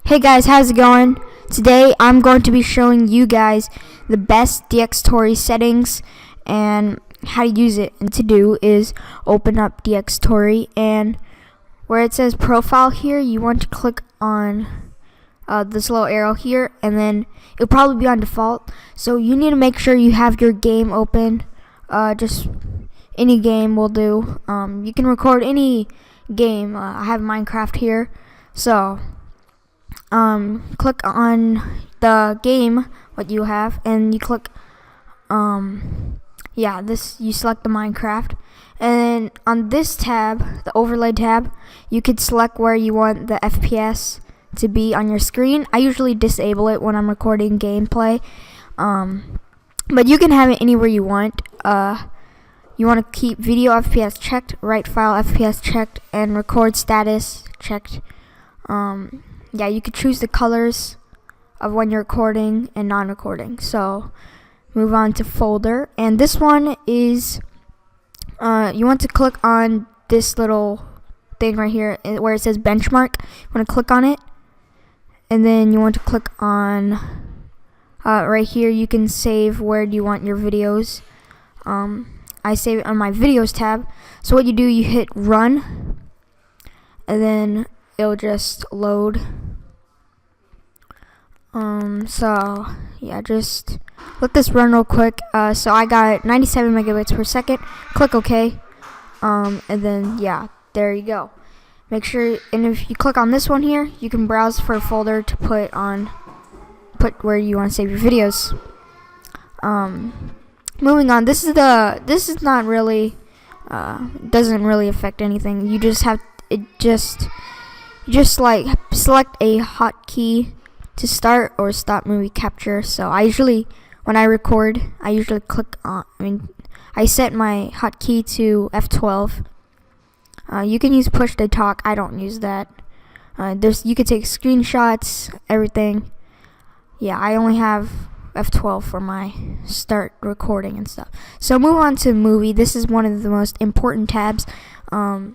Hey guys, how's it going? Today I'm going to be showing you guys the best DXTORY settings and how to use it. And to do is open up DXTORY, and where it says profile here, you want to click on this little arrow here, and then it'll probably be on default. So you need to make sure you have your game open. Just any game will do. You can record any game. I have Minecraft here, so click on the game what you have, and you click you select the Minecraft, and on this tab, the overlay tab, you could select where you want the FPS to be on your screen. I usually disable it when I'm recording gameplay, but you can have it anywhere you want. You want to keep video FPS checked, write file FPS checked, and record status checked. You could choose the colors of when you're recording and non-recording. So move on to folder, and this one is you want to click on this little thing right here where it says benchmark. You want to click on it, and then you want to click on right here. You can save where do you want your videos. I save it on my videos tab. So what you do, you hit run, and then it'll just load. Just let this run real quick. So I got 97 megabits per second. Click OK, and then there you go. Make sure, and if you click on this one here, you can browse for a folder to put where you want to save your videos. Moving on, this is not really doesn't really affect anything. You just have like select a hotkey to start or stop movie capture. So when I record, I usually click on, I set my hotkey to F12. You can use push to talk. I don't use that. You could take screenshots, everything. I only have F12 for my start recording and stuff. So move on to movie. This is one of the most important tabs. The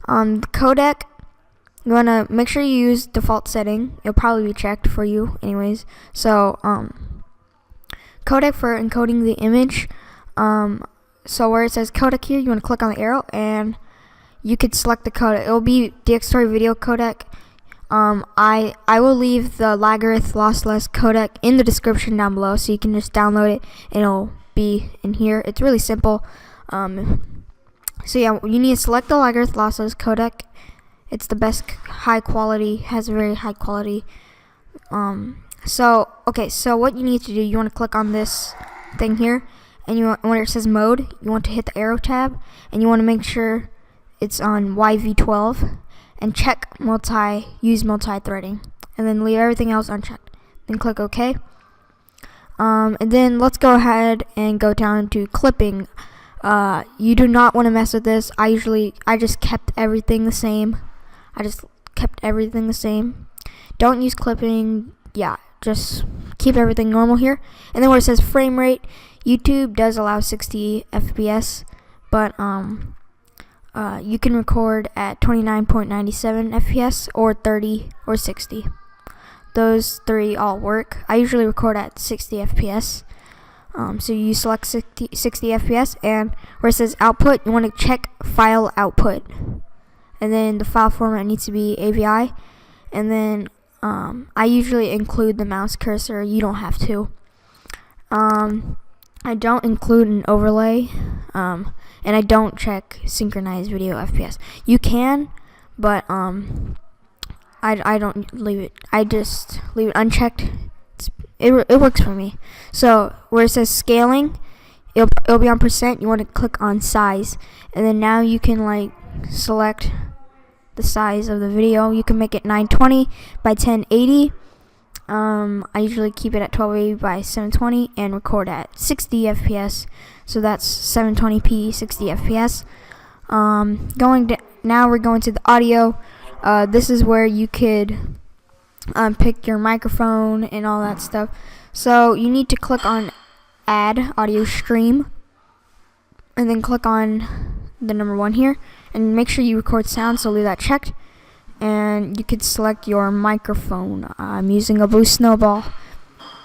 codec, you want to make sure you use default setting. It'll probably be checked for you anyways. So codec for encoding the image. So where it says codec here, you want to click on the arrow, and you could select the codec. It will be DXTORY video codec. I will leave the Lagarith lossless codec in the description down below, so you can just download it and it'll be in here. It's really simple. You need to select the Lagarith lossless codec. It's the best high quality, has a very high quality. So what you need to do, you want to click on this thing here, and when it says mode, you want to hit the arrow tab, and you want to make sure it's on YV12, and check use multi-threading, and then leave everything else unchecked. Then click OK. And then let's go ahead and go down to clipping. You do not want to mess with this. I just kept everything the same. Don't use clipping. Just keep everything normal here. And then where it says frame rate, YouTube does allow 60 FPS, but you can record at 29.97 FPS or 30 or 60. Those three all work. I usually record at 60 FPS. So you select 60 FPS, and where it says output, you want to check file output, and then the file format needs to be AVI, and then I usually include the mouse cursor. You don't have to. I don't include an overlay, and I don't check synchronized video FPS. You can, but I don't leave it. I just leave it unchecked. It works for me. So where it says scaling, it'll be on percent. You want to click on size, and then now you can select the size of the video. You can make it 920 by 1080. I usually keep it at 1280 by 720 and record at 60 FPS. So that's 720p 60 FPS. Now we're going to the audio. This is where you could pick your microphone and all that stuff. So you need to click on add audio stream, and then click on the number 1 here, and make sure you record sound, so leave that checked. and you could select your microphone. I'm using a Blue Snowball.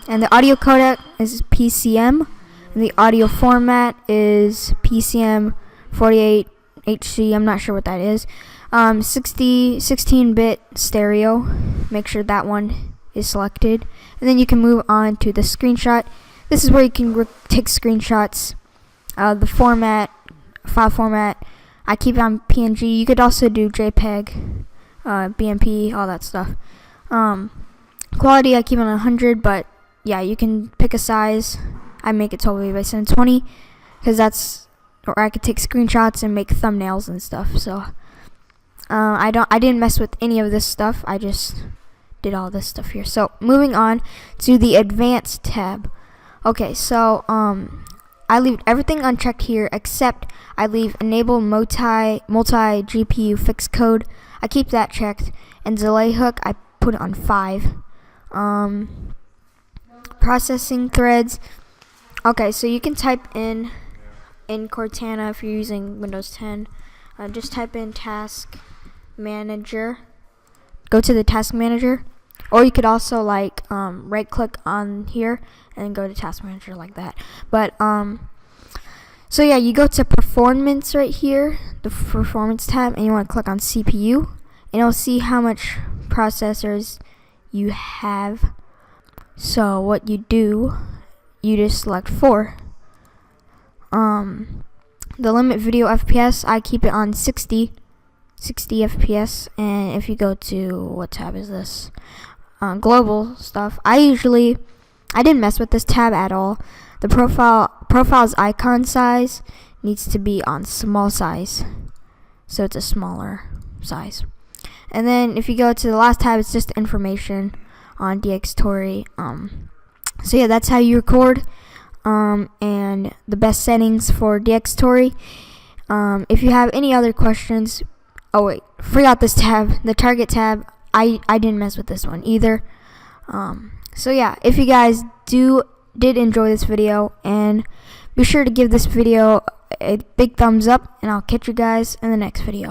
And the audio codec is PCM, and the audio format is PCM 48 HC. I'm not sure what that is. 16-bit stereo. Make sure that one is selected, and then you can move on to the screenshot. This is where you can take screenshots. The file format, I keep it on PNG. You could also do JPEG, BMP, all that stuff. Quality, I keep it on 100, but yeah, you can pick a size. I make it 1280 by 720 because that's where I could take screenshots and make thumbnails and stuff. So I didn't mess with any of this stuff. I just did all this stuff here. So moving on to the advanced tab. Okay, so I leave everything unchecked here except I leave enable multi GPU fixed code. I keep that checked, and delay hook I put it on 5. Processing threads. Okay, so you can type in Cortana if you're using Windows 10. Just type in task manager. Go to the task manager, or you could also like right click on here and go to task manager like that. But so yeah, you go to performance right here, the performance tab, and you want to click on CPU, and it'll see how much processors you have. So what you do, you just select 4. The limit video FPS, I keep it on 60 FPS, and if you go to, what tab is this? Global stuff. I didn't mess with this tab at all. The profile's icon size needs to be on small size, so it's a smaller size. And then if you go to the last tab, it's just information on DXTORY. So yeah, that's how you record, and the best settings for DXTORY. If you have any other questions, oh wait, forgot this tab, the target tab. I didn't mess with this one either. So yeah, if you guys did enjoy this video, and be sure to give this video a big thumbs up, and I'll catch you guys in the next video.